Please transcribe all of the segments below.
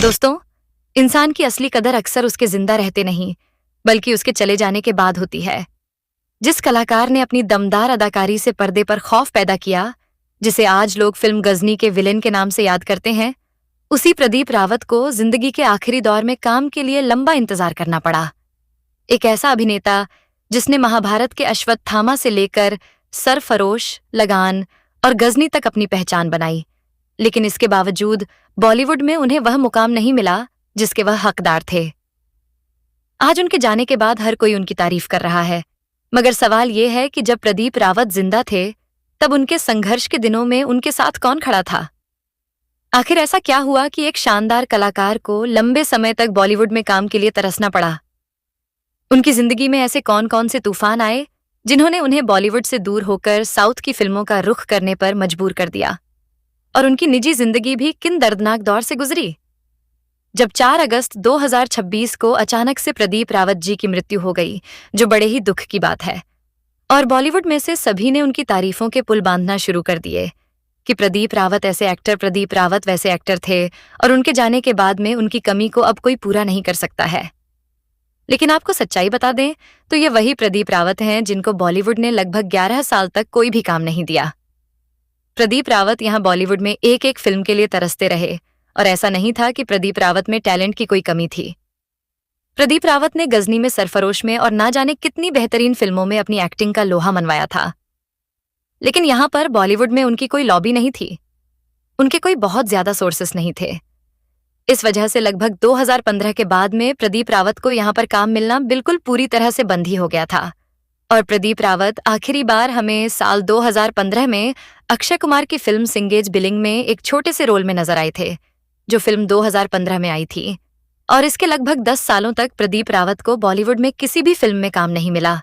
दोस्तों, इंसान की असली कदर अक्सर उसके जिंदा रहते नहीं, बल्कि उसके चले जाने के बाद होती है। जिस कलाकार ने अपनी दमदार अदाकारी से पर्दे पर खौफ पैदा किया, जिसे आज लोग फिल्म गजनी के विलेन के नाम से याद करते हैं, उसी प्रदीप रावत को जिंदगी के आखिरी दौर में काम के लिए लंबा इंतजार करना पड़ा। एक ऐसा अभिनेता जिसने महाभारत के अश्वत्थामा से लेकर सरफरोश, लगान और गजनी तक अपनी पहचान बनाई, लेकिन इसके बावजूद बॉलीवुड में उन्हें वह मुकाम नहीं मिला जिसके वह हकदार थे। आज उनके जाने के बाद हर कोई उनकी तारीफ कर रहा है, मगर सवाल यह है कि जब प्रदीप रावत जिंदा थे, तब उनके संघर्ष के दिनों में उनके साथ कौन खड़ा था? आखिर ऐसा क्या हुआ कि एक शानदार कलाकार को लंबे समय तक बॉलीवुड में काम के लिए तरसना पड़ा? उनकी जिंदगी में ऐसे कौन कौन से तूफान आए जिन्होंने उन्हें बॉलीवुड से दूर होकर साउथ की फिल्मों का रुख करने पर मजबूर कर दिया? और उनकी निजी जिंदगी भी किन दर्दनाक दौर से गुजरी? जब 4 अगस्त 2026 को अचानक से प्रदीप रावत जी की मृत्यु हो गई, जो बड़े ही दुख की बात है, और बॉलीवुड में से सभी ने उनकी तारीफों के पुल बांधना शुरू कर दिए कि प्रदीप रावत ऐसे एक्टर, प्रदीप रावत वैसे एक्टर थे, और उनके जाने के बाद में उनकी कमी को अब कोई पूरा नहीं कर सकता है। लेकिन आपको सच्चाई बता दें तो ये वही प्रदीप रावत हैं जिनको बॉलीवुड ने लगभग 11 साल तक कोई भी काम नहीं दिया। प्रदीप रावत यहाँ बॉलीवुड में एक एक फिल्म के लिए तरसते रहे, और ऐसा नहीं था कि प्रदीप रावत में टैलेंट की कोई कमी थी। प्रदीप रावत ने गजनी में, सरफरोश में और ना जाने कितनी बेहतरीन फिल्मों में अपनी एक्टिंग का लोहा मनवाया था। लेकिन यहाँ पर बॉलीवुड में उनकी कोई लॉबी नहीं थी, उनके कोई बहुत ज्यादा सोर्सेस नहीं थे। इस वजह से लगभग 2015 के बाद में प्रदीप रावत को यहाँ पर काम मिलना बिल्कुल पूरी तरह से बंद ही हो गया था। और प्रदीप रावत आखिरी बार हमें साल 2015 में अक्षय कुमार की फिल्म सिंगेज बिलिंग में एक छोटे से रोल में नजर आए थे, जो फिल्म 2015 में आई थी। और इसके लगभग 10 सालों तक प्रदीप रावत को बॉलीवुड में किसी भी फिल्म में काम नहीं मिला।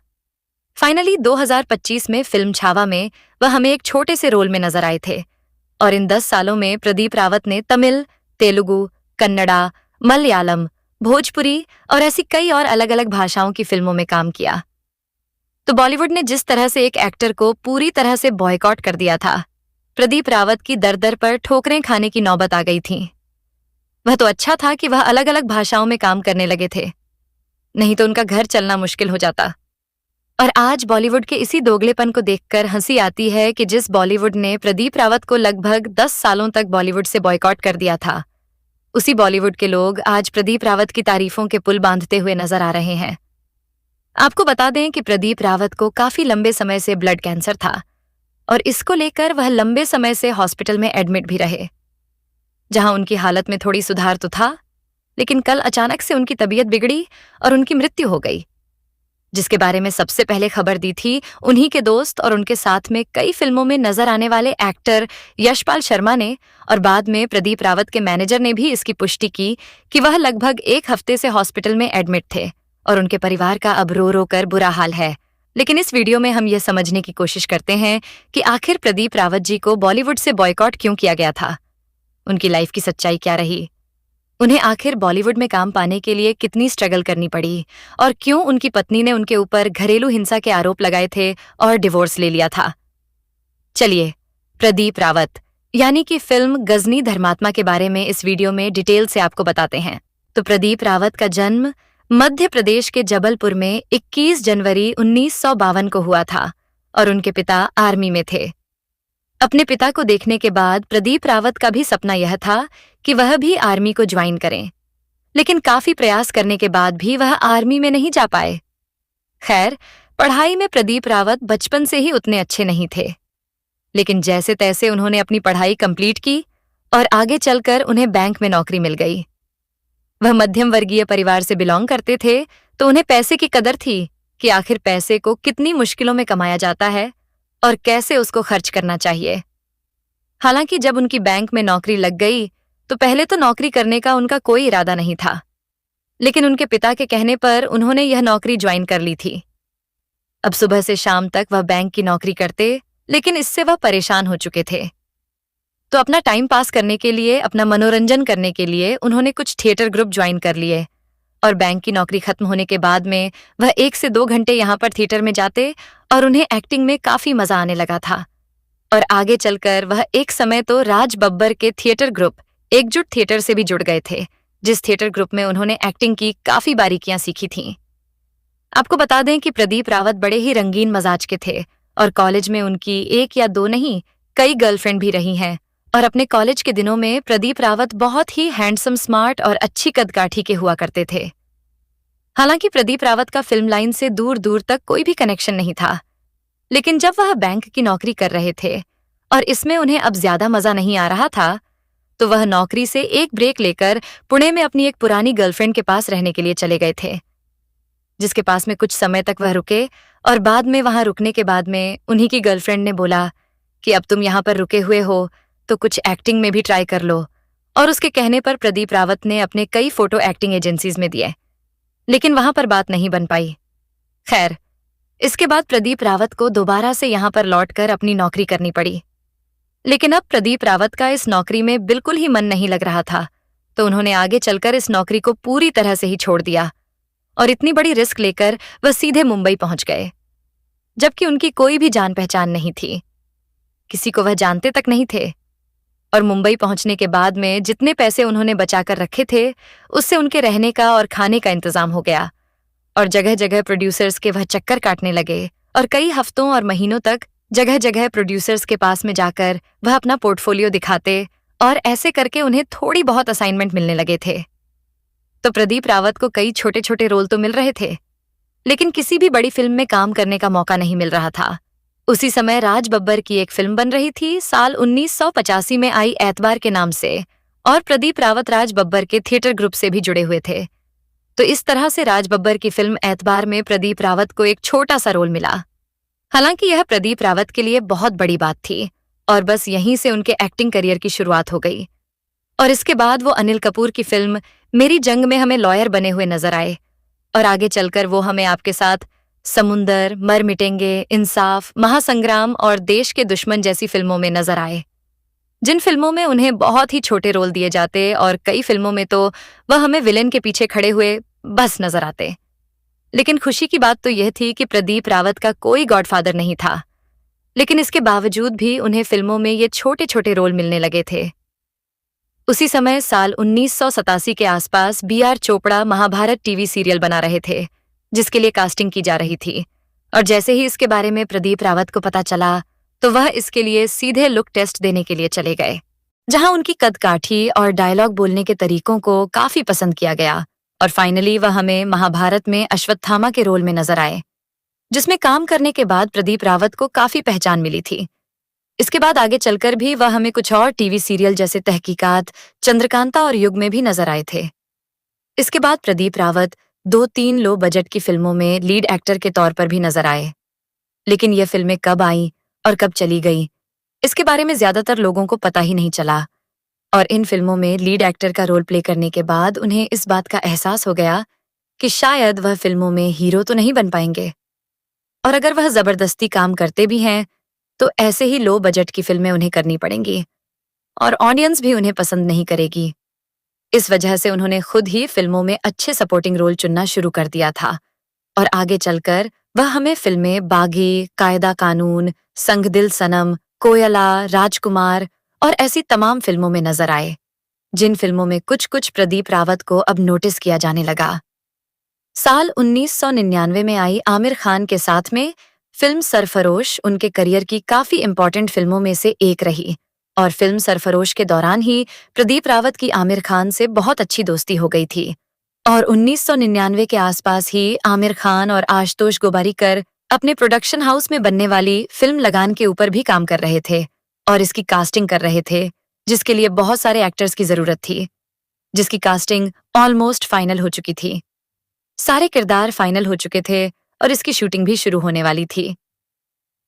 फाइनली 2025 में फिल्म छावा में वह हमें एक छोटे से रोल में नजर आए थे, और इन 10 सालों में प्रदीप रावत ने तमिल, तेलुगु, कन्नड़ा, मलयालम, भोजपुरी और ऐसी कई और अलग अलग भाषाओं की फिल्मों में काम किया। तो बॉलीवुड ने जिस तरह से एक एक्टर को पूरी तरह से बॉयकॉट कर दिया था, प्रदीप रावत की दर दर पर ठोकरें खाने की नौबत आ गई थी। वह तो अच्छा था कि वह अलग अलग भाषाओं में काम करने लगे थे, नहीं तो उनका घर चलना मुश्किल हो जाता। और आज बॉलीवुड के इसी दोगलेपन को देखकर हंसी आती है कि जिस बॉलीवुड ने प्रदीप रावत को लगभग 10 सालों तक बॉलीवुड से बॉयकॉट कर दिया था, उसी बॉलीवुड के लोग आज प्रदीप रावत की तारीफों के पुल बांधते हुए नजर आ रहे हैं। आपको बता दें कि प्रदीप रावत को काफी लंबे समय से ब्लड कैंसर था, और इसको लेकर वह लंबे समय से हॉस्पिटल में एडमिट भी रहे, जहां उनकी हालत में थोड़ी सुधार तो था, लेकिन कल अचानक से उनकी तबीयत बिगड़ी और उनकी मृत्यु हो गई, जिसके बारे में सबसे पहले खबर दी थी उन्हीं के दोस्त और उनके साथ में कई फिल्मों में नजर आने वाले एक्टर यशपाल शर्मा ने। और बाद में प्रदीप रावत के मैनेजर ने भी इसकी पुष्टि की कि वह लगभग 1 हफ्ते से हॉस्पिटल में एडमिट थे, और उनके परिवार का अब रो रो कर बुरा हाल है। लेकिन इस वीडियो में हम यह समझने की कोशिश करते हैं कि आखिर प्रदीप रावत जी को बॉलीवुड से बॉयकॉट क्यों किया गया था, उनकी लाइफ की सच्चाई क्या रही, उन्हें आखिर बॉलीवुड में काम पाने के लिए कितनी स्ट्रगल करनी पड़ी, और क्यों उनकी पत्नी ने उनके ऊपर घरेलू हिंसा के आरोप लगाए थे और डिवोर्स ले लिया था। चलिए प्रदीप रावत यानी कि फिल्म गजनी धर्मात्मा के बारे में इस वीडियो में डिटेल से आपको बताते हैं। तो प्रदीप रावत का जन्म मध्य प्रदेश के जबलपुर में 21 जनवरी 1952 को हुआ था, और उनके पिता आर्मी में थे। अपने पिता को देखने के बाद प्रदीप रावत का भी सपना यह था कि वह भी आर्मी को ज्वाइन करें, लेकिन काफी प्रयास करने के बाद भी वह आर्मी में नहीं जा पाए। खैर, पढ़ाई में प्रदीप रावत बचपन से ही उतने अच्छे नहीं थे, लेकिन जैसे तैसे उन्होंने अपनी पढ़ाई कंप्लीट की और आगे चलकर उन्हें बैंक में नौकरी मिल गई। वह मध्यम वर्गीय परिवार से बिलोंग करते थे, तो उन्हें पैसे की कदर थी कि आखिर पैसे को कितनी मुश्किलों में कमाया जाता है और कैसे उसको खर्च करना चाहिए। हालांकि जब उनकी बैंक में नौकरी लग गई, तो पहले तो नौकरी करने का उनका कोई इरादा नहीं था, लेकिन उनके पिता के कहने पर उन्होंने यह नौकरी ज्वाइन कर ली थी। अब सुबह से शाम तक वह बैंक की नौकरी करते, लेकिन इससे वह परेशान हो चुके थे। तो अपना टाइम पास करने के लिए, अपना मनोरंजन करने के लिए उन्होंने कुछ थिएटर ग्रुप ज्वाइन कर लिए, और बैंक की नौकरी खत्म होने के बाद में वह 1 से 2 घंटे यहाँ पर थिएटर में जाते, और उन्हें एक्टिंग में काफी मजा आने लगा था। और आगे चलकर वह एक समय तो राज बब्बर के थिएटर ग्रुप एकजुट थिएटर से भी जुड़ गए थे, जिस थिएटर ग्रुप में उन्होंने एक्टिंग की काफी बारीकियां सीखी थीं। आपको बता दें कि प्रदीप रावत बड़े ही रंगीन मजाज के थे और कॉलेज में उनकी एक या दो नहीं, कई गर्लफ्रेंड भी रही हैं। और अपने कॉलेज के दिनों में प्रदीप रावत बहुत ही हैंडसम, स्मार्ट और अच्छी कदकाठी के हुआ करते थे। हालांकि प्रदीप रावत का फिल्म लाइन से दूर दूर तक कोई भी कनेक्शन नहीं था, लेकिन जब वह बैंक की नौकरी कर रहे थे और इसमें उन्हें अब ज्यादा मजा नहीं आ रहा था, तो वह नौकरी से एक ब्रेक लेकर पुणे में अपनी एक पुरानी गर्लफ्रेंड के पास रहने के लिए चले गए थे, जिसके पास में कुछ समय तक वह रुके। और बाद में वहां रुकने के बाद में उन्हीं की गर्लफ्रेंड ने बोला कि अब तुम यहाँ पर रुके हुए हो तो कुछ एक्टिंग में भी ट्राई कर लो। और उसके कहने पर प्रदीप रावत ने अपने कई फोटो एक्टिंग एजेंसीज में दिए, लेकिन वहां पर बात नहीं बन पाई। खैर, इसके बाद प्रदीप रावत को दोबारा से यहाँ पर लौटकर अपनी नौकरी करनी पड़ी। लेकिन अब प्रदीप रावत का इस नौकरी में बिल्कुल ही मन नहीं लग रहा था, तो उन्होंने आगे चलकर इस नौकरी को पूरी तरह से ही छोड़ दिया और इतनी बड़ी रिस्क लेकर वह सीधे मुंबई पहुंच गए, जबकि उनकी कोई भी जान पहचान नहीं थी, किसी को वह जानते तक नहीं थे। और मुंबई पहुंचने के बाद में जितने पैसे उन्होंने बचाकर रखे थे, उससे उनके रहने का और खाने का इंतजाम हो गया और जगह जगह प्रोड्यूसर्स के वह चक्कर काटने लगे और कई हफ्तों और महीनों तक जगह जगह प्रोड्यूसर्स के पास में जाकर वह अपना पोर्टफोलियो दिखाते और ऐसे करके उन्हें थोड़ी बहुत असाइनमेंट मिलने लगे थे। तो प्रदीप रावत को कई छोटे छोटे रोल तो मिल रहे थे, लेकिन किसी भी बड़ी फिल्म में काम करने का मौका नहीं मिल रहा था। उसी समय राज बब्बर की एक फिल्म बन रही थी, साल 1985 में आई एतबार के नाम से, और प्रदीप रावत राज बब्बर के थिएटर ग्रुप से भी जुड़े हुए थे। तो इस तरह से राज बब्बर की फिल्म एतबार में प्रदीप रावत को एक छोटा सा रोल मिला। हालांकि यह प्रदीप रावत के लिए बहुत बड़ी बात थी और बस यहीं से उनके एक्टिंग करियर की शुरुआत हो गई। और इसके बाद वो अनिल कपूर की फिल्म मेरी जंग में हमें लॉयर बने हुए नजर आए और आगे चलकर वो हमें आपके साथ समुंदर, मर मिटेंगे, इंसाफ, महासंग्राम और देश के दुश्मन जैसी फिल्मों में नजर आए, जिन फिल्मों में उन्हें बहुत ही छोटे रोल दिए जाते और कई फिल्मों में तो वह हमें विलेन के पीछे खड़े हुए बस नजर आते। लेकिन खुशी की बात तो यह थी कि प्रदीप रावत का कोई गॉडफादर नहीं था, लेकिन इसके बावजूद भी उन्हें फिल्मों में ये छोटे छोटे रोल मिलने लगे थे। उसी समय साल 1987 के आसपास B R. Chopra Mahabharat TV serial बना रहे थे, जिसके लिए कास्टिंग की जा रही थी। और जैसे ही इसके बारे में प्रदीप रावत को पता चला, तो वह इसके लिए सीधे लुक टेस्ट देने के लिए चले गए, जहां उनकी कदकाठी और डायलॉग बोलने के तरीकों को काफी पसंद किया गया। और फाइनली वह हमें महाभारत में अश्वत्थामा के रोल में नजर आए, जिसमें काम करने के बाद प्रदीप रावत को काफी पहचान मिली थी। इसके बाद आगे चलकर भी वह हमें कुछ और टीवी सीरियल जैसे तहकीकात, चंद्रकांता और युग में भी नजर आए थे। इसके बाद प्रदीप रावत 2-3 लो बजट की फिल्मों में लीड एक्टर के तौर पर भी नजर आए, लेकिन ये फिल्में कब आईं और कब चली गईं, इसके बारे में ज्यादातर लोगों को पता ही नहीं चला। और इन फिल्मों में लीड एक्टर का रोल प्ले करने के बाद उन्हें इस बात का एहसास हो गया कि शायद वह फिल्मों में हीरो तो नहीं बन पाएंगे, और अगर वह जबरदस्ती काम करते भी हैं तो ऐसे ही लो बजट की फिल्में उन्हें करनी पड़ेंगी और ऑडियंस भी उन्हें पसंद नहीं करेगी। इस वजह से उन्होंने खुद ही फिल्मों में अच्छे सपोर्टिंग रोल चुनना शुरू कर दिया था और आगे चलकर वह हमें फिल्में बागी, कायदा कानून, संग दिल सनम, कोयला, राजकुमार और ऐसी तमाम फिल्मों में नजर आए, जिन फिल्मों में कुछ कुछ प्रदीप रावत को अब नोटिस किया जाने लगा। साल 1999 में आई आमिर खान के साथ में फिल्म सरफरोश उनके करियर की काफी इंपॉर्टेंट फिल्मों में से एक रही, और फिल्म सरफरोश के दौरान ही प्रदीप रावत की आमिर खान से बहुत अच्छी दोस्ती हो गई थी। और 1999 के आसपास ही आमिर खान और आशुतोष गोवारिकर अपने प्रोडक्शन हाउस में बनने वाली फिल्म लगान के ऊपर भी काम कर रहे थे और इसकी कास्टिंग कर रहे थे, जिसके लिए बहुत सारे एक्टर्स की जरूरत थी, जिसकी कास्टिंग ऑलमोस्ट फाइनल हो चुकी थी। सारे किरदार फाइनल हो चुके थे और इसकी शूटिंग भी शुरू होने वाली थी।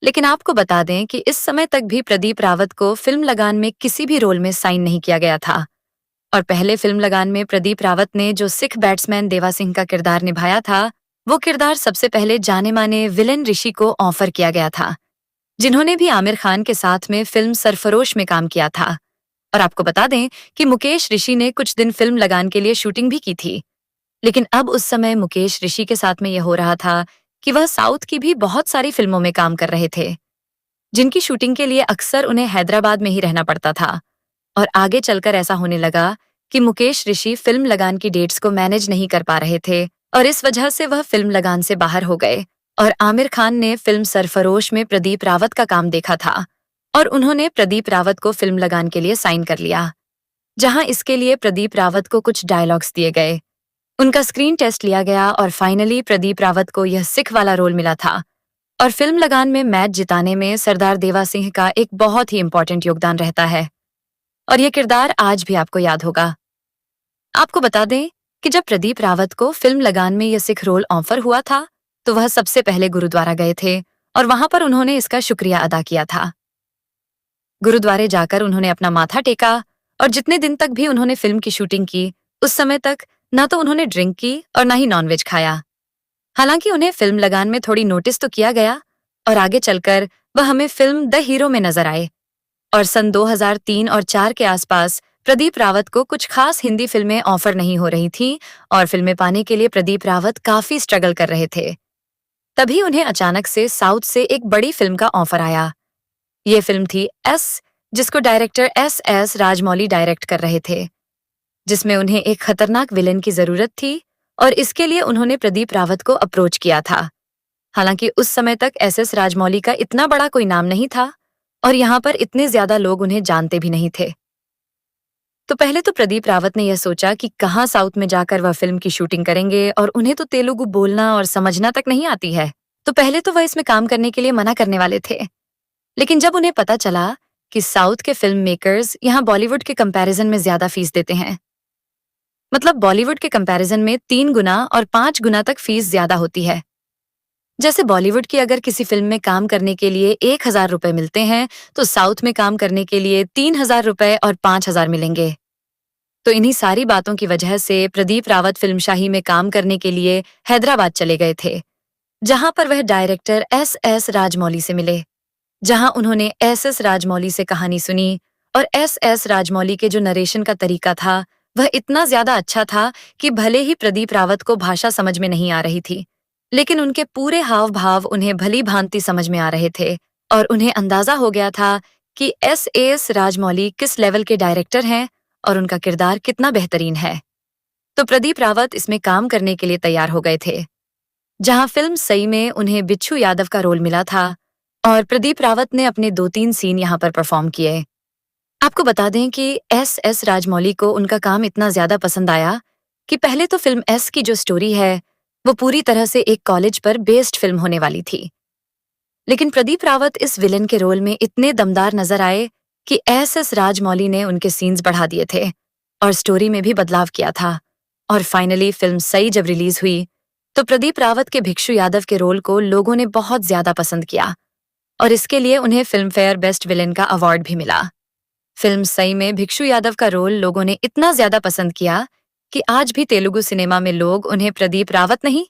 लेकिन आपको बता दें कि इस समय तक भी प्रदीप रावत को फिल्म लगान में किसी भी रोल में साइन नहीं किया गया था। और पहले फिल्म लगान में प्रदीप रावत ने जो सिख बैट्समैन देवा सिंह का किरदार निभाया था, वो किरदार सबसे पहले जाने माने विलेन ऋषि को ऑफर किया गया था, जिन्होंने भी आमिर खान के साथ में फिल्म सरफरोश में काम किया था। और आपको बता दें कि मुकेश ऋषि ने कुछ दिन फिल्म लगान के लिए शूटिंग भी की थी, लेकिन अब उस समय मुकेश ऋषि के साथ में यह हो रहा था कि वह साउथ की भी बहुत सारी फिल्मों में काम कर रहे थे, जिनकी शूटिंग के लिए अक्सर उन्हें हैदराबाद में ही रहना पड़ता था। और आगे चलकर ऐसा होने लगा कि मुकेश ऋषि फिल्म लगान की डेट्स को मैनेज नहीं कर पा रहे थे और इस वजह से वह फिल्म लगान से बाहर हो गए। और आमिर खान ने फिल्म सरफरोश में प्रदीप रावत का काम देखा था और उन्होंने प्रदीप रावत को फिल्म लगान के लिए साइन कर लिया, जहां इसके लिए प्रदीप रावत को कुछ डायलॉग्स दिए गए। उनका स्क्रीन टेस्ट लिया गया और फाइनली प्रदीप रावत को यह सिख वाला रोल मिला था। और फिल्म लगान में मैच जिताने में सरदार देवा सिंह का एक बहुत ही इंपॉर्टेंट योगदान रहता है और यह किरदार आज भी आपको याद होगा। आपको बता दें कि जब प्रदीप रावत को फिल्म लगान में यह सिख रोल ऑफर हुआ था तो वह सबसे पहले गुरुद्वारा गए थे और वहां पर उन्होंने इसका शुक्रिया अदा किया था। गुरुद्वारे जाकर उन्होंने अपना माथा टेका और जितने दिन तक भी उन्होंने फिल्म की शूटिंग की उस समय तक ना तो उन्होंने ड्रिंक की और ना ही नॉनवेज खाया। हालांकि उन्हें फिल्म लगान में थोड़ी नोटिस तो किया गया और आगे चलकर वह हमें फिल्म द हीरो में नजर आए। और सन 2003 और 4 के आसपास प्रदीप रावत को कुछ खास हिंदी फिल्में ऑफर नहीं हो रही थी और फिल्में पाने के लिए प्रदीप रावत काफी स्ट्रगल कर रहे थे। तभी उन्हें अचानक से साउथ से एक बड़ी फिल्म का ऑफर आया। ये फिल्म थी एस, जिसको डायरेक्टर एस राजमौली डायरेक्ट कर रहे थे, जिसमें उन्हें एक खतरनाक विलेन की जरूरत थी और इसके लिए उन्होंने प्रदीप रावत को अप्रोच किया था। हालांकि उस समय तक एस राजमौली का इतना बड़ा कोई नाम नहीं था और यहाँ पर इतने ज्यादा लोग उन्हें जानते भी नहीं थे। तो पहले तो प्रदीप रावत ने यह सोचा कि कहाँ साउथ में जाकर वह फिल्म की शूटिंग करेंगे और उन्हें तो तेलुगु बोलना और समझना तक नहीं आती है, तो पहले तो वह इसमें काम करने के लिए मना करने वाले थे। लेकिन जब उन्हें पता चला कि साउथ के फिल्म मेकर्स यहाँ बॉलीवुड के कंपैरिजन में ज्यादा फीस देते हैं, मतलब बॉलीवुड के कंपैरिजन में 3 गुना और 5 गुना तक फीस ज्यादा होती है। जैसे बॉलीवुड की अगर किसी फिल्म में काम करने के लिए 1,000 रुपए मिलते हैं तो साउथ में काम करने के लिए 3,000 रुपए और 5,000 मिलेंगे। तो इन्हीं सारी बातों की वजह से प्रदीप रावत फिल्मशाही में काम करने के लिए हैदराबाद चले गए थे, जहां पर वह डायरेक्टर एस राजमौली से मिले, जहां उन्होंने एस राजमौली से कहानी सुनी और एस राजमौली के जो नरेशन का तरीका था वह इतना ज्यादा अच्छा था कि भले ही प्रदीप रावत को भाषा समझ में नहीं आ रही थी, लेकिन उनके पूरे हाव भाव उन्हें भली भांति समझ में आ रहे थे और उन्हें अंदाजा हो गया था कि एस राजमौली किस लेवल के डायरेक्टर हैं और उनका किरदार कितना बेहतरीन है। तो प्रदीप रावत इसमें काम करने के लिए तैयार हो गए थे, जहां फिल्म सई में उन्हें बिच्छू यादव का रोल मिला था और प्रदीप रावत ने अपने 2-3 सीन यहाँ पर परफॉर्म किए। आपको बता दें कि एस राजमौली को उनका काम इतना ज्यादा पसंद आया कि पहले तो फिल्म एस की जो स्टोरी है वो पूरी तरह से एक कॉलेज पर बेस्ड फिल्म होने वाली थी, लेकिन प्रदीप रावत इस विलेन के रोल में इतने दमदार नजर आए कि एस राजमौली ने उनके सीन्स बढ़ा दिए थे और स्टोरी में भी बदलाव किया था। और फाइनली फिल्म सई जब रिलीज हुई तो प्रदीप रावत के भिक्षु यादव के रोल को लोगों ने बहुत ज्यादा पसंद किया और इसके लिए उन्हें फिल्म फेयर बेस्ट विलेन का अवार्ड भी मिला। फिल्म सई में भिक्षु यादव का रोल लोगों ने इतना ज्यादा पसंद किया कि आज भी तेलुगु सिनेमा में लोग उन्हें प्रदीप रावत नहीं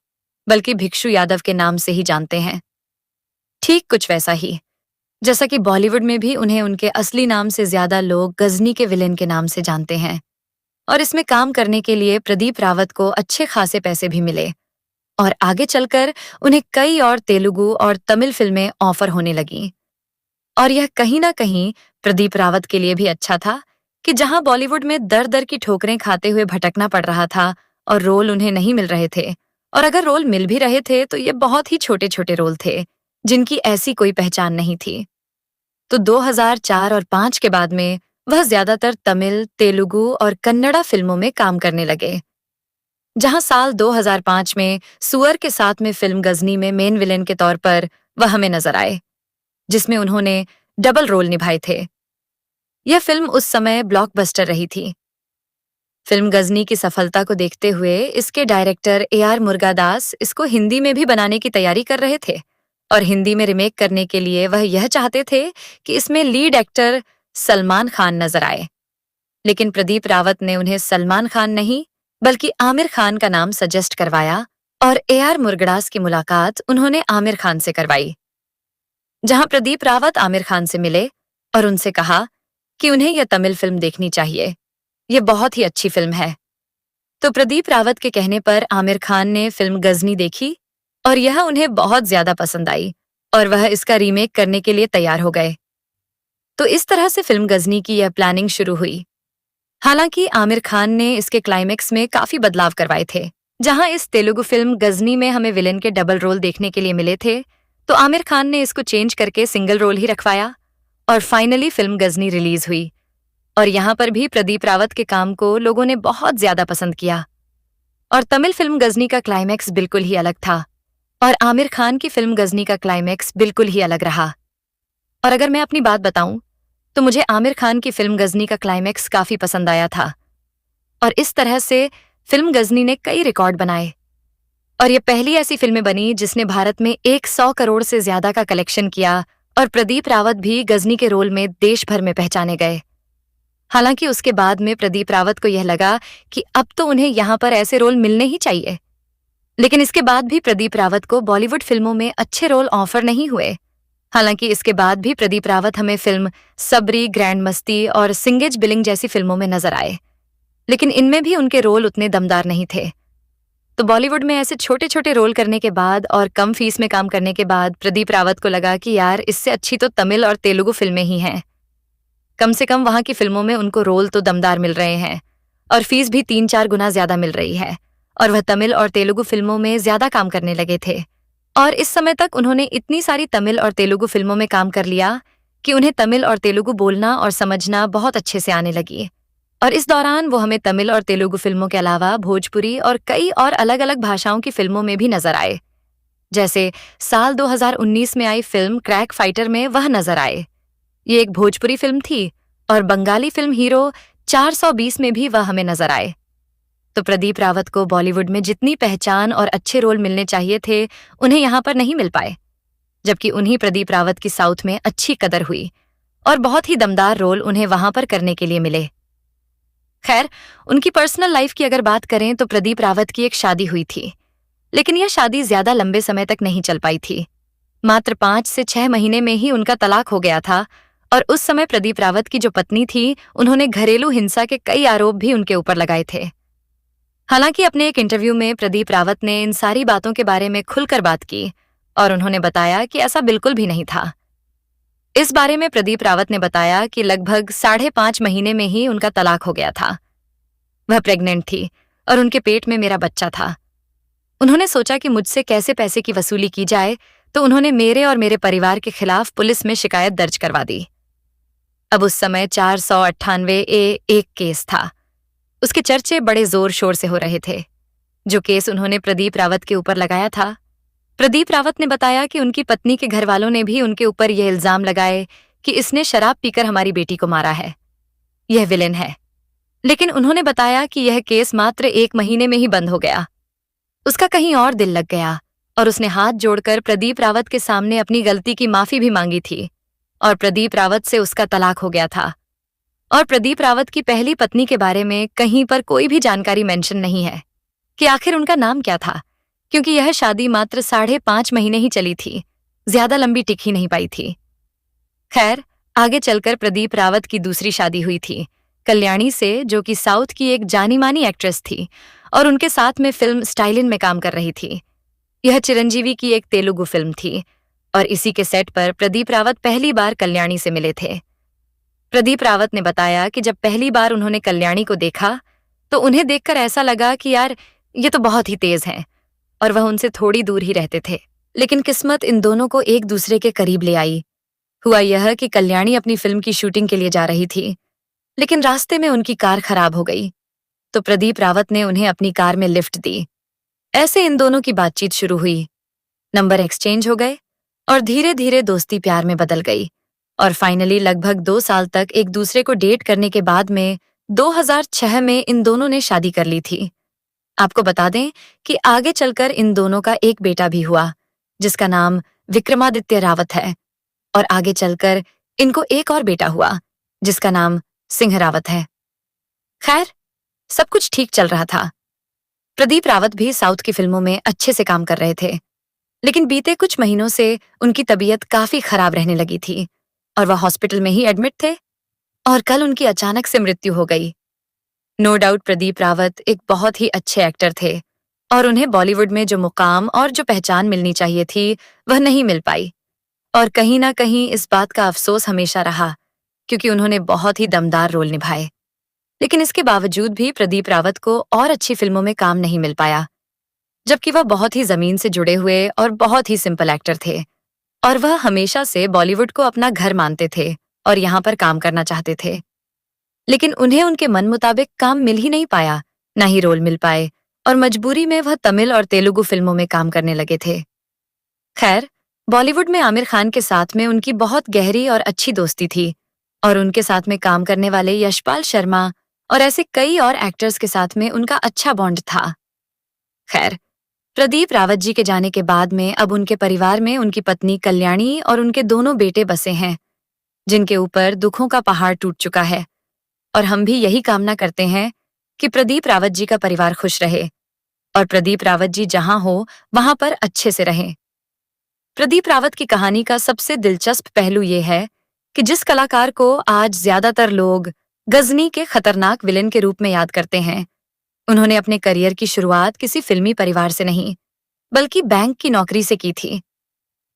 बल्कि भिक्षु यादव के नाम से ही जानते हैं। ठीक कुछ वैसा ही जैसा कि बॉलीवुड में भी उन्हें उनके असली नाम से ज्यादा लोग गजनी के विलेन के नाम से जानते हैं। और इसमें काम करने के लिए प्रदीप रावत को अच्छे खासे पैसे भी मिले और आगे चलकर उन्हें कई और तेलुगु और तमिल फिल्में ऑफर होने लगीं। और यह कहीं ना कहीं प्रदीप रावत के लिए भी अच्छा था कि जहां बॉलीवुड में दर दर की ठोकरें खाते हुए भटकना पड़ रहा था और रोल उन्हें नहीं मिल रहे थे, और अगर रोल मिल भी रहे थे तो ये बहुत ही छोटे छोटे रोल थे जिनकी ऐसी कोई पहचान नहीं थी। तो 2004 और 5 के बाद में वह ज्यादातर तमिल, तेलुगु और कन्नड़ा फिल्मों में काम करने लगे, जहां साल 2005 में सुअर के साथ में फिल्म गजनी में मेन विलेन के तौर पर वह हमें नजर आए, जिसमें उन्होंने डबल रोल निभाए थे। यह फिल्म उस समय ब्लॉकबस्टर रही थी। फिल्म गजनी की सफलता को देखते हुए इसके डायरेक्टर AR मुर्गादास इसको हिंदी में भी बनाने की तैयारी कर रहे थे और हिंदी में रिमेक करने के लिए वह यह चाहते थे कि इसमें लीड एक्टर सलमान खान नजर आए, लेकिन प्रदीप रावत ने उन्हें सलमान खान नहीं बल्कि आमिर खान का नाम सजेस्ट करवाया और AR मुर्गदास की मुलाकात उन्होंने आमिर खान से करवाई, जहां प्रदीप रावत आमिर खान से मिले और उनसे कहा कि उन्हें यह तमिल फिल्म देखनी चाहिए, यह बहुत ही अच्छी फिल्म है। तो प्रदीप रावत के कहने पर आमिर खान ने फिल्म गजनी देखी और यह उन्हें बहुत ज्यादा पसंद आई और वह इसका रीमेक करने के लिए तैयार हो गए। तो इस तरह से फिल्म गजनी की यह प्लानिंग शुरू हुई। हालांकि आमिर खान ने इसके क्लाइमेक्स में काफी बदलाव करवाए थे। जहां इस तेलुगु फिल्म गजनी में हमें विलेन के डबल रोल देखने के लिए मिले थे, तो आमिर खान ने इसको चेंज करके सिंगल रोल ही रखवाया और फाइनली फिल्म गजनी रिलीज हुई। और यहाँ पर भी प्रदीप रावत के काम को लोगों ने बहुत ज्यादा पसंद किया। और तमिल फिल्म गजनी का क्लाइमेक्स बिल्कुल ही अलग था और आमिर खान की फिल्म गजनी का क्लाइमेक्स बिल्कुल ही अलग रहा। और अगर मैं अपनी बात बताऊं तो मुझे आमिर खान की फिल्म गजनी का क्लाइमेक्स काफी पसंद आया था। और इस तरह से फिल्म गजनी ने कई रिकॉर्ड बनाए और ये पहली ऐसी फिल्में बनी जिसने भारत में 100 करोड़ से ज्यादा का कलेक्शन किया और प्रदीप रावत भी गजनी के रोल में देश भर में पहचाने गए। हालांकि उसके बाद में प्रदीप रावत को यह लगा कि अब तो उन्हें यहाँ पर ऐसे रोल मिलने ही चाहिए, लेकिन इसके बाद भी प्रदीप रावत को बॉलीवुड फिल्मों में अच्छे रोल ऑफर नहीं हुए। हालांकि इसके बाद भी प्रदीप रावत हमें फिल्म सबरी, ग्रैंड मस्ती और सिंगेज बिलिंग जैसी फिल्मों में नजर आए, लेकिन इनमें भी उनके रोल उतने दमदार नहीं थे। तो बॉलीवुड में ऐसे छोटे छोटे रोल करने के बाद और कम फीस में काम करने के बाद प्रदीप रावत को लगा कि यार इससे अच्छी तो तमिल और तेलुगु फिल्में ही हैं। कम से कम वहां की फिल्मों में उनको रोल तो दमदार मिल रहे हैं और फीस भी 3-4 गुना ज्यादा मिल रही है, और वह तमिल और तेलुगु फिल्मों में ज्यादा काम करने लगे थे। और इस समय तक उन्होंने इतनी सारी तमिल और तेलुगु फिल्मों में काम कर लिया कि उन्हें तमिल और तेलुगु बोलना और समझना बहुत अच्छे से आने लगी। और इस दौरान वो हमें तमिल और तेलुगु फिल्मों के अलावा भोजपुरी और कई और अलग अलग भाषाओं की फिल्मों में भी नजर आए। जैसे साल 2019 में आई फिल्म क्रैक फाइटर में वह नजर आए। ये एक भोजपुरी फिल्म थी। और बंगाली फिल्म हीरो 420 में भी वह हमें नजर आए। तो प्रदीप रावत को बॉलीवुड में जितनी पहचान और अच्छे रोल मिलने चाहिए थे, उन्हें यहाँ पर नहीं मिल पाए, जबकि उन्हीं प्रदीप रावत की साउथ में अच्छी कदर हुई और बहुत ही दमदार रोल उन्हें वहां पर करने के लिए मिले। खैर, उनकी पर्सनल लाइफ की अगर बात करें तो प्रदीप रावत की एक शादी हुई थी, लेकिन यह शादी ज्यादा लंबे समय तक नहीं चल पाई थी। मात्र 5 से 6 महीने में ही उनका तलाक हो गया था। और उस समय प्रदीप रावत की जो पत्नी थी, उन्होंने घरेलू हिंसा के कई आरोप भी उनके ऊपर लगाए थे। हालांकि अपने एक इंटरव्यू में प्रदीप रावत ने इन सारी बातों के बारे में खुलकर बात की और उन्होंने बताया कि ऐसा बिल्कुल भी नहीं था। इस बारे में प्रदीप रावत ने बताया कि लगभग 5.5 महीने में ही उनका तलाक हो गया था। वह प्रेग्नेंट थी और उनके पेट में मेरा बच्चा था। उन्होंने सोचा कि मुझसे कैसे पैसे की वसूली की जाए, तो उन्होंने मेरे और मेरे परिवार के खिलाफ पुलिस में शिकायत दर्ज करवा दी। अब उस समय 498A एक केस था। उसके चर्चे बड़े जोर शोर से हो रहे थे। जो केस उन्होंने प्रदीप रावत के ऊपर लगाया था, प्रदीप रावत ने बताया कि उनकी पत्नी के घर वालों ने भी उनके ऊपर यह इल्जाम लगाए कि इसने शराब पीकर हमारी बेटी को मारा है, यह विलेन है। लेकिन उन्होंने बताया कि यह केस मात्र 1 महीने में ही बंद हो गया। उसका कहीं और दिल लग गया और उसने हाथ जोड़कर प्रदीप रावत के सामने अपनी गलती की माफी भी मांगी थी और प्रदीप रावत से उसका तलाक हो गया था। और प्रदीप रावत की पहली पत्नी के बारे में कहीं पर कोई भी जानकारी मेंशन नहीं है कि आखिर उनका नाम क्या था, क्योंकि यह शादी मात्र 5.5 महीने ही चली थी, ज्यादा लंबी टिक ही नहीं पाई थी। खैर, आगे चलकर प्रदीप रावत की दूसरी शादी हुई थी कल्याणी से, जो कि साउथ की एक जानी मानी एक्ट्रेस थी और उनके साथ में फिल्म स्टाइलिन में काम कर रही थी। यह चिरंजीवी की एक तेलुगु फिल्म थी और इसी के सेट पर प्रदीप रावत पहली बार कल्याणी से मिले थे। प्रदीप रावत ने बताया कि जब पहली बार उन्होंने कल्याणी को देखा तो उन्हें देखकर ऐसा लगा कि यार ये तो बहुत ही तेज हैं, और वह उनसे थोड़ी दूर ही रहते थे। लेकिन किस्मत इन दोनों को एक दूसरे के करीब ले आई। हुआ यह कि कल्याणी अपनी फिल्म की शूटिंग के लिए जा रही थी, लेकिन रास्ते में उनकी कार खराब हो गई, तो प्रदीप रावत ने उन्हें अपनी कार में लिफ्ट दी। ऐसे इन दोनों की बातचीत शुरू हुई, नंबर एक्सचेंज हो गए और धीरे धीरे दोस्ती प्यार में बदल गई और फाइनली लगभग 2 साल तक एक दूसरे को डेट करने के बाद में 2006 में इन दोनों ने शादी कर ली थी। आपको बता दें कि आगे चलकर इन दोनों का एक बेटा भी हुआ, जिसका नाम विक्रमादित्य रावत है, और आगे चलकर इनको एक और बेटा हुआ जिसका नाम सिंह रावत है। खैर, सब कुछ ठीक चल रहा था। प्रदीप रावत भी साउथ की फिल्मों में अच्छे से काम कर रहे थे, लेकिन बीते कुछ महीनों से उनकी तबीयत काफी खराब रहने लगी थी और वह हॉस्पिटल में ही एडमिट थे और कल उनकी अचानक से मृत्यु हो गई। नो डाउट प्रदीप रावत एक बहुत ही अच्छे एक्टर थे और उन्हें बॉलीवुड में जो मुकाम और जो पहचान मिलनी चाहिए थी वह नहीं मिल पाई, और कहीं ना कहीं इस बात का अफसोस हमेशा रहा, क्योंकि उन्होंने बहुत ही दमदार रोल निभाए। लेकिन इसके बावजूद भी प्रदीप रावत को और अच्छी फिल्मों में काम नहीं मिल पाया, जबकि वह बहुत ही जमीन से जुड़े हुए और बहुत ही सिंपल एक्टर थे और वह हमेशा से बॉलीवुड को अपना घर मानते थे और यहाँ पर काम करना चाहते थे। लेकिन उन्हें उनके मन मुताबिक काम मिल ही नहीं पाया, ना ही रोल मिल पाए और मजबूरी में वह तमिल और तेलुगु फिल्मों में काम करने लगे थे। खैर, बॉलीवुड में आमिर खान के साथ में उनकी बहुत गहरी और अच्छी दोस्ती थी और उनके साथ में काम करने वाले यशपाल शर्मा और ऐसे कई और एक्टर्स के साथ में उनका अच्छा बॉन्ड था। खैर, प्रदीप रावत जी के जाने के बाद में अब उनके परिवार में उनकी पत्नी कल्याणी और उनके दोनों बेटे बसे हैं, जिनके ऊपर दुखों का पहाड़ टूट चुका है। और हम भी यही कामना करते हैं कि प्रदीप रावत जी का परिवार खुश रहे और प्रदीप रावत जी जहां हो वहां पर अच्छे से रहें। प्रदीप रावत की कहानी का सबसे दिलचस्प पहलू ये है कि जिस कलाकार को आज ज्यादातर लोग गजनी के खतरनाक विलेन के रूप में याद करते हैं, उन्होंने अपने करियर की शुरुआत किसी फिल्मी परिवार से नहीं, बल्कि बैंक की नौकरी से की थी।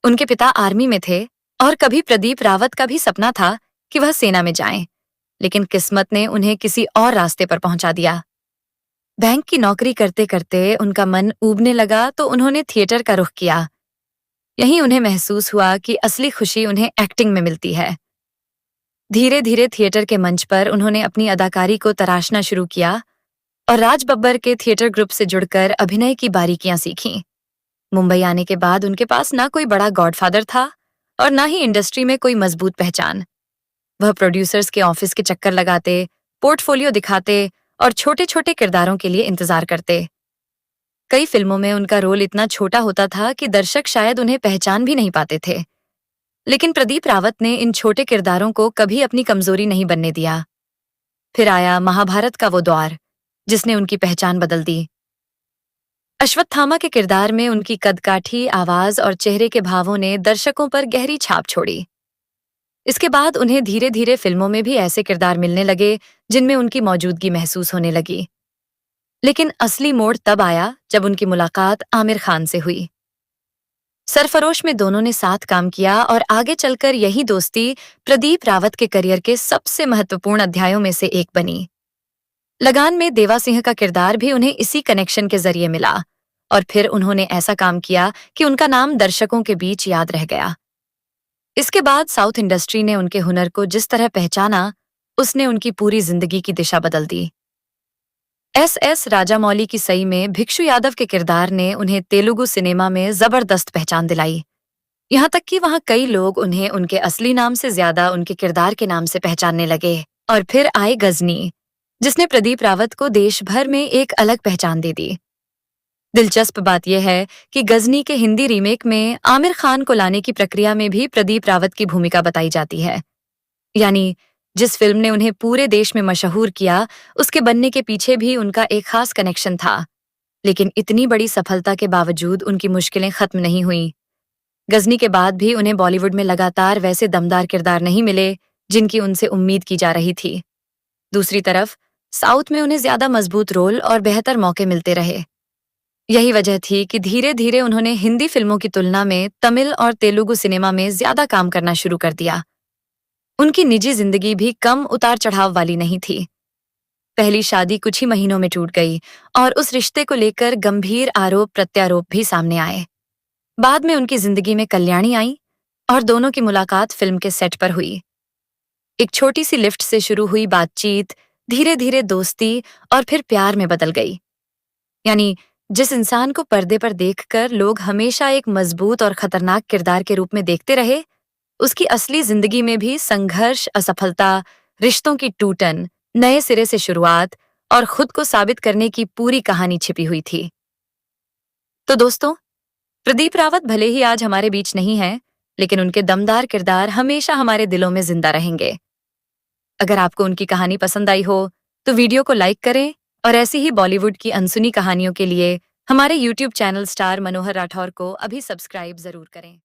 उनके पिता आर्मी में थे और कभी प्रदीप रावत का भी सपना था कि वह सेना में जाएं, लेकिन किस्मत ने उन्हें किसी और रास्ते पर पहुंचा दिया। बैंक की नौकरी करते करते उनका मन ऊबने लगा तो उन्होंने थिएटर का रुख किया। यहीं उन्हें महसूस हुआ कि असली खुशी उन्हें एक्टिंग में मिलती है। धीरे धीरे थिएटर के मंच पर उन्होंने अपनी अदाकारी को तराशना शुरू किया और राज बब्बर के थिएटर ग्रुप से जुड़कर अभिनय की बारीकियां सीखीं। मुंबई आने के बाद उनके पास ना कोई बड़ा गॉडफादर था और ना ही इंडस्ट्री में कोई मजबूत पहचान। वह प्रोड्यूसर्स के ऑफिस के चक्कर लगाते, पोर्टफोलियो दिखाते और छोटे छोटे किरदारों के लिए इंतजार करते। कई फिल्मों में उनका रोल इतना छोटा होता था कि दर्शक शायद उन्हें पहचान भी नहीं पाते थे। लेकिन प्रदीप रावत ने इन छोटे किरदारों को कभी अपनी कमजोरी नहीं बनने दिया। फिर आया महाभारत का वो दौर, जिसने उनकी पहचान बदल दी। अश्वत्थामा के किरदार में उनकी कदकाठी आवाज और चेहरे के भावों ने दर्शकों पर गहरी छाप छोड़ी। इसके बाद उन्हें धीरे धीरे फिल्मों में भी ऐसे किरदार मिलने लगे जिनमें उनकी मौजूदगी महसूस होने लगी। लेकिन असली मोड़ तब आया जब उनकी मुलाकात आमिर खान से हुई। सरफरोश में दोनों ने साथ काम किया और आगे चलकर यही दोस्ती प्रदीप रावत के करियर के सबसे महत्वपूर्ण अध्यायों में से एक बनी। लगान में देवा सिंह का किरदार भी उन्हें इसी कनेक्शन के जरिए मिला और फिर उन्होंने ऐसा काम किया कि उनका नाम दर्शकों के बीच याद रह गया। इसके बाद साउथ इंडस्ट्री ने उनके हुनर को जिस तरह पहचाना, उसने उनकी पूरी जिंदगी की दिशा बदल दी। एस राजामौली की सई में भिक्षु यादव के किरदार ने उन्हें तेलुगु सिनेमा में जबरदस्त पहचान दिलाई। यहाँ तक कि वहाँ कई लोग उन्हें उनके असली नाम से ज्यादा उनके किरदार के नाम से पहचानने लगे। और फिर आए गजनी, जिसने प्रदीप रावत को देश भर में एक अलग पहचान दे दी। दिलचस्प बात यह है कि गजनी के हिंदी रीमेक में आमिर खान को लाने की प्रक्रिया में भी प्रदीप रावत की भूमिका बताई जाती है। यानी जिस फिल्म ने उन्हें पूरे देश में मशहूर किया, उसके बनने के पीछे भी उनका एक खास कनेक्शन था। लेकिन इतनी बड़ी सफलता के बावजूद उनकी मुश्किलें खत्म नहीं हुई। गजनी के बाद भी उन्हें बॉलीवुड में लगातार वैसे दमदार किरदार नहीं मिले जिनकी उनसे उम्मीद की जा रही थी। दूसरी तरफ साउथ में उन्हें ज्यादा मजबूत रोल और बेहतर मौके मिलते रहे। यही वजह थी कि धीरे धीरे उन्होंने हिंदी फिल्मों की तुलना में तमिल और तेलुगु सिनेमा में ज्यादा काम करना शुरू कर दिया। उनकी निजी जिंदगी भी कम उतार चढ़ाव वाली नहीं थी। पहली शादी कुछ ही महीनों में टूट गई और उस रिश्ते को लेकर गंभीर आरोप प्रत्यारोप भी सामने आए। बाद में उनकी जिंदगी में कल्याणी आई और दोनों की मुलाकात फिल्म के सेट पर हुई। एक छोटी सी लिफ्ट से शुरू हुई बातचीत धीरे धीरे दोस्ती और फिर प्यार में बदल गई। यानी जिस इंसान को पर्दे पर देखकर लोग हमेशा एक मजबूत और खतरनाक किरदार के रूप में देखते रहे, उसकी असली जिंदगी में भी संघर्ष, असफलता, रिश्तों की टूटन, नए सिरे से शुरुआत और खुद को साबित करने की पूरी कहानी छिपी हुई थी। तो दोस्तों, प्रदीप रावत भले ही आज हमारे बीच नहीं है, लेकिन उनके दमदार किरदार हमेशा हमारे दिलों में जिंदा रहेंगे। अगर आपको उनकी कहानी पसंद आई हो तो वीडियो को लाइक करें और ऐसी ही बॉलीवुड की अनसुनी कहानियों के लिए हमारे YouTube चैनल स्टार मनोहर राठौर को अभी सब्सक्राइब जरूर करें।